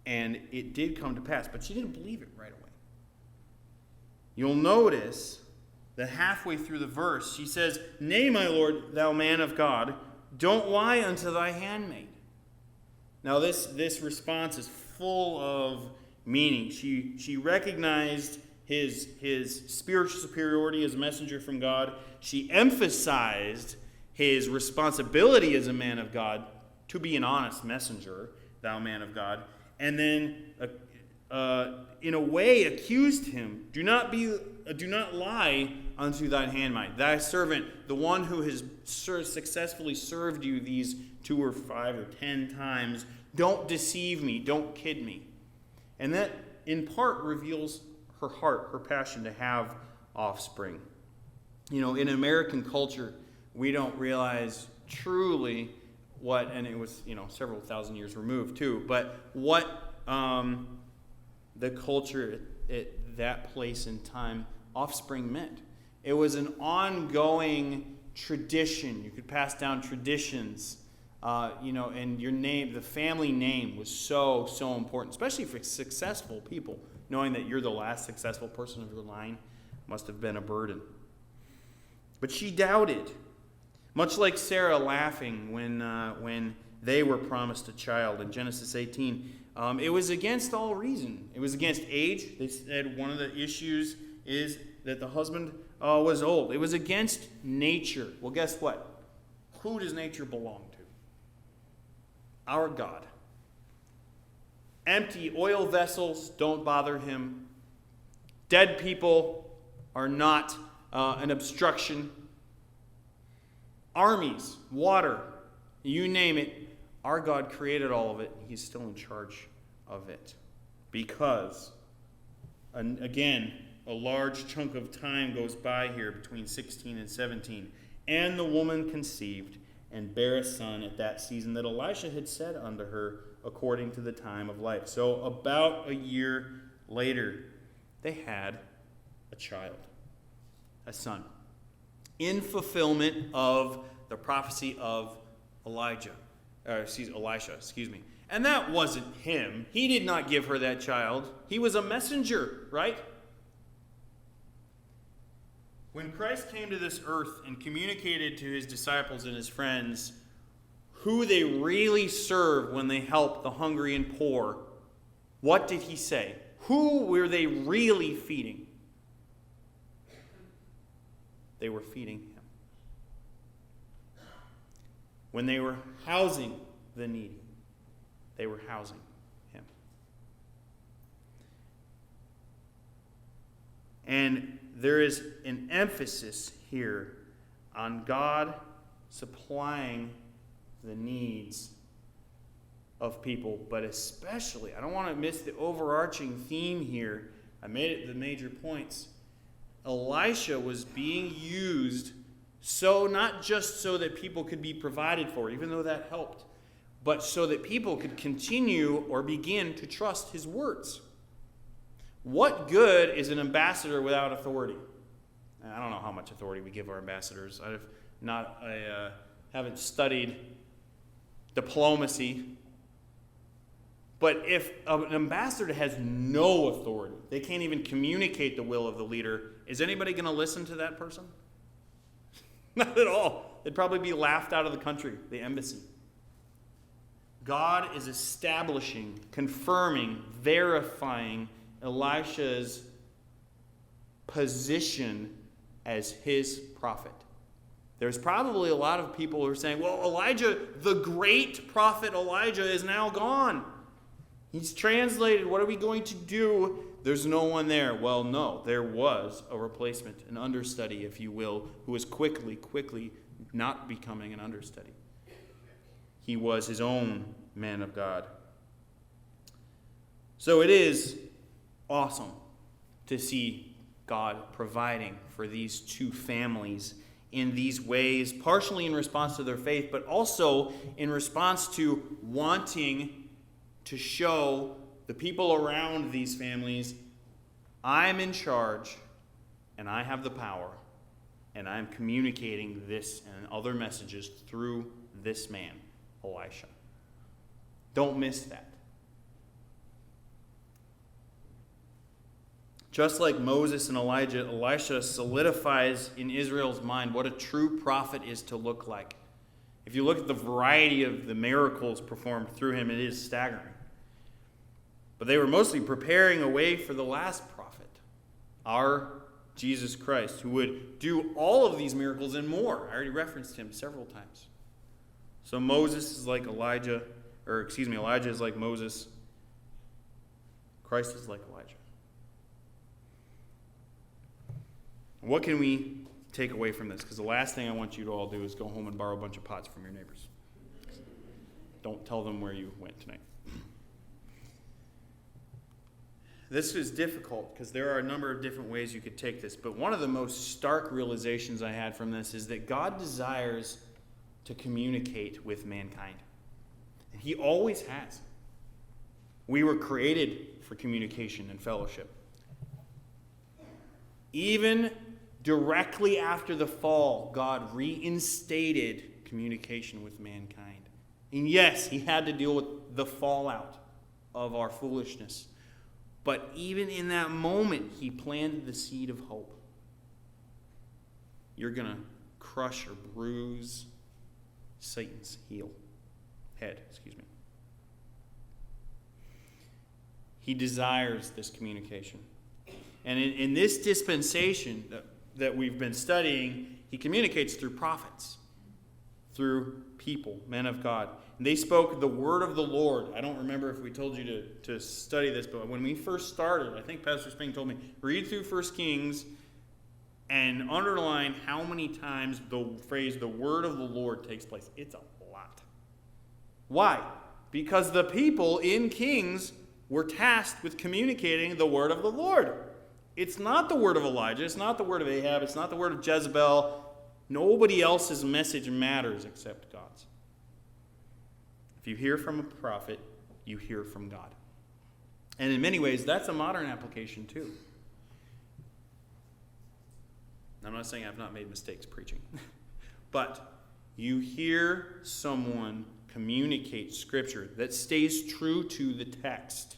And it did come to pass, but she didn't believe it right away. You'll notice that halfway through the verse, she says, nay, my Lord, thou man of God, don't lie unto thy handmaid. Now this response is full of meaning. She recognized his spiritual superiority as a messenger from God. She emphasized his responsibility as a man of God to be an honest messenger, thou man of God. And then, in a way, accused him, do not lie unto thine handmaid, thy servant, the one who has successfully served you these 2 or 5 or 10 times. Don't deceive me. Don't kid me. And that, in part, reveals her heart, her passion to have offspring. In American culture, we don't realize truly what, and it was, several thousand years removed too, but what the culture at that place and time, offspring meant. It was an ongoing tradition. You could pass down traditions. And your name, the family name was so important, especially for successful people. Knowing that you're the last successful person of your line must have been a burden. But she doubted, much like Sarah laughing when they were promised a child in Genesis 18. It was against all reason. It was against age. They said one of the issues is that the husband was old. It was against nature. Well, guess what? Who does nature belong to? Our God. Empty oil vessels don't bother him. Dead people are not an obstruction. Armies, water, you name it, our God created all of it. He's still in charge of it. Because, and again, a large chunk of time goes by here between 16 and 17. And the woman conceived and bare a son at that season that Elisha had said unto her, according to the time of life. So about a year later, they had a child, a son, in fulfillment of the prophecy of Elisha. And that wasn't him. He did not give her that child. He was a messenger, right? When Christ came to this earth and communicated to his disciples and his friends who they really serve when they help the hungry and poor, what did he say? Who were they really feeding? They were feeding him. When they were housing the needy, they were housing him. And there is an emphasis here on God supplying the needs of people, but especially, I don't want to miss the overarching theme here. I made it the major points. Elisha was being used not just so that people could be provided for, even though that helped, but so that people could continue or begin to trust his words. What good is an ambassador without authority? I don't know how much authority we give our ambassadors. I haven't studied diplomacy. But if an ambassador has no authority, they can't even communicate the will of the leader, is anybody going to listen to that person? Not at all. They'd probably be laughed out of the country, the embassy. God is establishing, confirming, verifying Elisha's position as his prophet. There's probably a lot of people who are saying, well, Elijah, the great prophet Elijah, is now gone. He's translated. What are we going to do? There's no one there. Well, no, there was a replacement, an understudy, if you will, who was quickly not becoming an understudy. He was his own man of God. So it is awesome to see God providing for these two families in these ways, partially in response to their faith, but also in response to wanting to show the people around these families, I'm in charge, and I have the power, and I'm communicating this and other messages through this man, Elisha. Don't miss that. Just like Moses and Elijah, Elisha solidifies in Israel's mind what a true prophet is to look like. If you look at the variety of the miracles performed through him, it is staggering. But they were mostly preparing a way for the last prophet, our Jesus Christ, who would do all of these miracles and more. I already referenced him several times. So Elijah is like Moses. Christ is like Elijah. What can we take away from this? Because the last thing I want you to all do is go home and borrow a bunch of pots from your neighbors. Don't tell them where you went tonight. This is difficult because there are a number of different ways you could take this. But one of the most stark realizations I had from this is that God desires to communicate with mankind. And he always has. We were created for communication and fellowship. Even Directly after the fall, God reinstated communication with mankind. And yes, he had to deal with the fallout of our foolishness. But even in that moment, he planted the seed of hope. You're going to crush or bruise Satan's head. He desires this communication. And in this dispensation that we've been studying, he communicates through prophets, through people, men of God. And they spoke the word of the Lord. I don't remember if we told you to study this, but when we first started, I think Pastor Sping told me, read through 1 Kings and underline how many times the phrase, the word of the Lord, takes place. It's a lot. Why? Because the people in Kings were tasked with communicating the word of the Lord. It's not the word of Elijah. It's not the word of Ahab. It's not the word of Jezebel. Nobody else's message matters except God's. If you hear from a prophet, you hear from God. And in many ways, that's a modern application too. I'm not saying I've not made mistakes preaching. But you hear someone communicate Scripture that stays true to the text.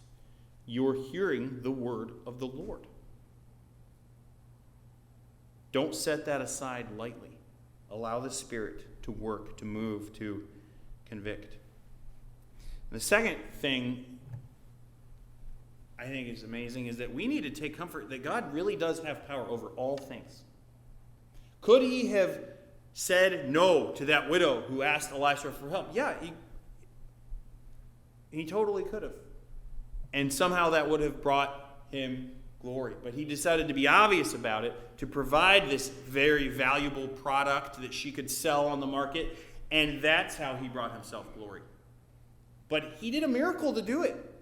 You're hearing the word of the Lord. Don't set that aside lightly. Allow the Spirit to work, to move, to convict. The second thing I think is amazing is that we need to take comfort that God really does have power over all things. Could he have said no to that widow who asked Elisha for help? Yeah, he totally could have. And somehow that would have brought him glory. But he decided to be obvious about it, to provide this very valuable product that she could sell on the market, and that's how he brought himself glory. But he did a miracle to do it.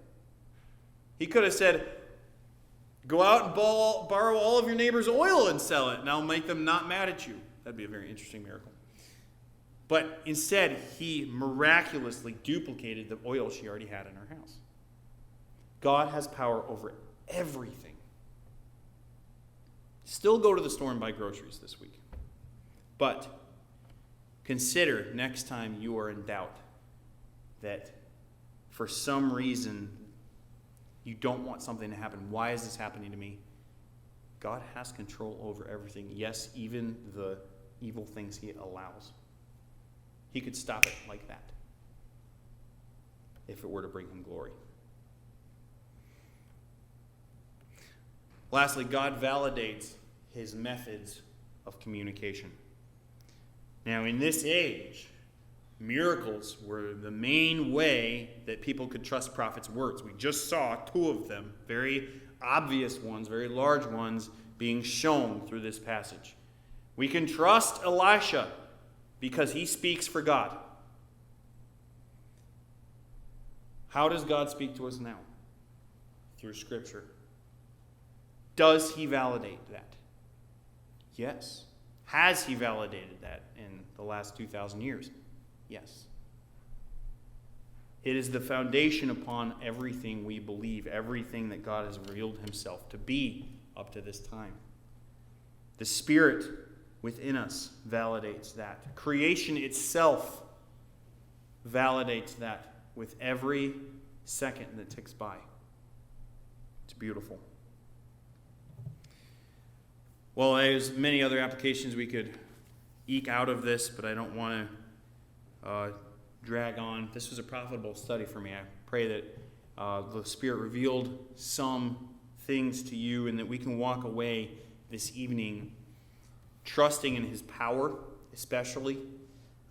He could have said, go out and borrow all of your neighbor's oil and sell it, and I'll make them not mad at you. That'd be a very interesting miracle. But instead, he miraculously duplicated the oil she already had in her house. God has power over everything. Still go to the store and buy groceries this week. But consider next time you are in doubt that for some reason you don't want something to happen. Why is this happening to me? God has control over everything. Yes, even the evil things he allows. He could stop it like that if it were to bring him glory. Lastly, God validates his methods of communication. Now, in this age, miracles were the main way that people could trust prophets' words. We just saw two of them, very obvious ones, very large ones, being shown through this passage. We can trust Elisha because he speaks for God. How does God speak to us now? Through Scripture. Does he validate that? Yes. Has he validated that in the last 2,000 years? Yes. It is the foundation upon everything we believe, everything that God has revealed himself to be up to this time. The Spirit within us validates that. Creation itself validates that with every second that ticks by. It's beautiful. Well, there's many other applications we could eke out of this, but I don't want to drag on. This was a profitable study for me. I pray that the Spirit revealed some things to you and that we can walk away this evening trusting in his power, especially.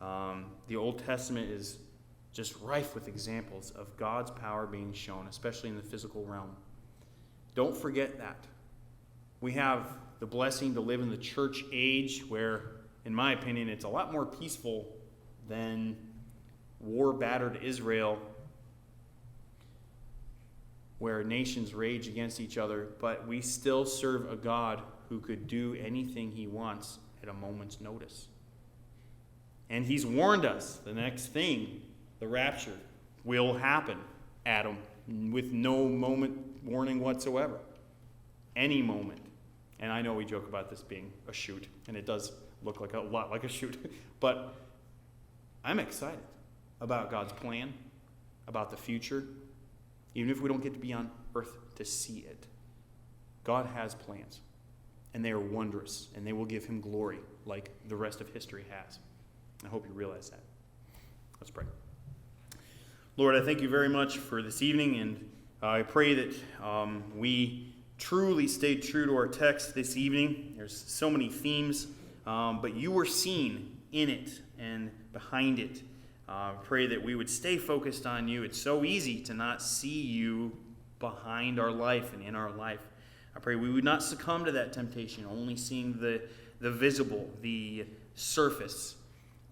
The Old Testament is just rife with examples of God's power being shown, especially in the physical realm. Don't forget that. We have the blessing to live in the church age where, in my opinion, it's a lot more peaceful than war-battered Israel, where nations rage against each other, but we still serve a God who could do anything he wants at a moment's notice. And he's warned us the next thing, the rapture, will happen, Adam, with no moment warning whatsoever. Any moment. And I know we joke about this being a shoot, and it does look like a lot like a shoot. But I'm excited about God's plan, about the future, even if we don't get to be on earth to see it. God has plans, and they are wondrous, and they will give him glory like the rest of history has. I hope you realize that. Let's pray. Lord, I thank you very much for this evening, and I pray that we truly stayed true to our text this evening. There's so many themes, but you were seen in it and behind it. Pray that we would stay focused on you. It's so easy to not see you behind our life and in our life. I pray we would not succumb to that temptation, only seeing the visible, the surface,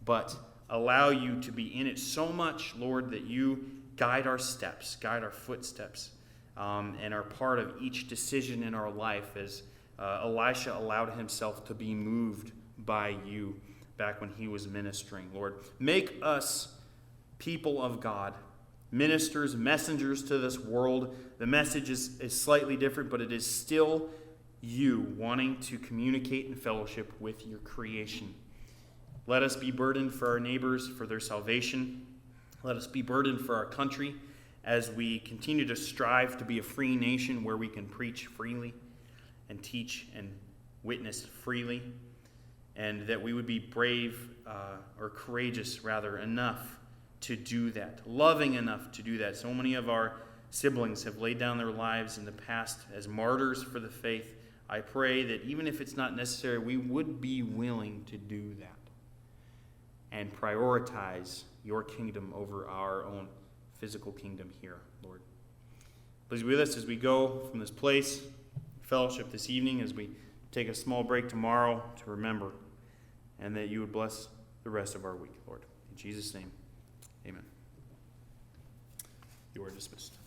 but allow you to be in it so much, Lord, that you guide our steps, guide our footsteps, and are part of each decision in our life, as Elisha allowed himself to be moved by you back when he was ministering. Lord, make us people of God, ministers, messengers to this world. The message is slightly different, but it is still you wanting to communicate and fellowship with your creation. Let us be burdened for our neighbors, for their salvation. Let us be burdened for our country as we continue to strive to be a free nation where we can preach freely and teach and witness freely, and that we would be brave or courageous, rather, enough to do that, loving enough to do that. So many of our siblings have laid down their lives in the past as martyrs for the faith. I pray that even if it's not necessary, we would be willing to do that and prioritize your kingdom over our own physical kingdom here, Lord. Please be with us as we go from this place, fellowship this evening, as we take a small break tomorrow to remember, and that you would bless the rest of our week, Lord. In Jesus' name, amen. You are dismissed.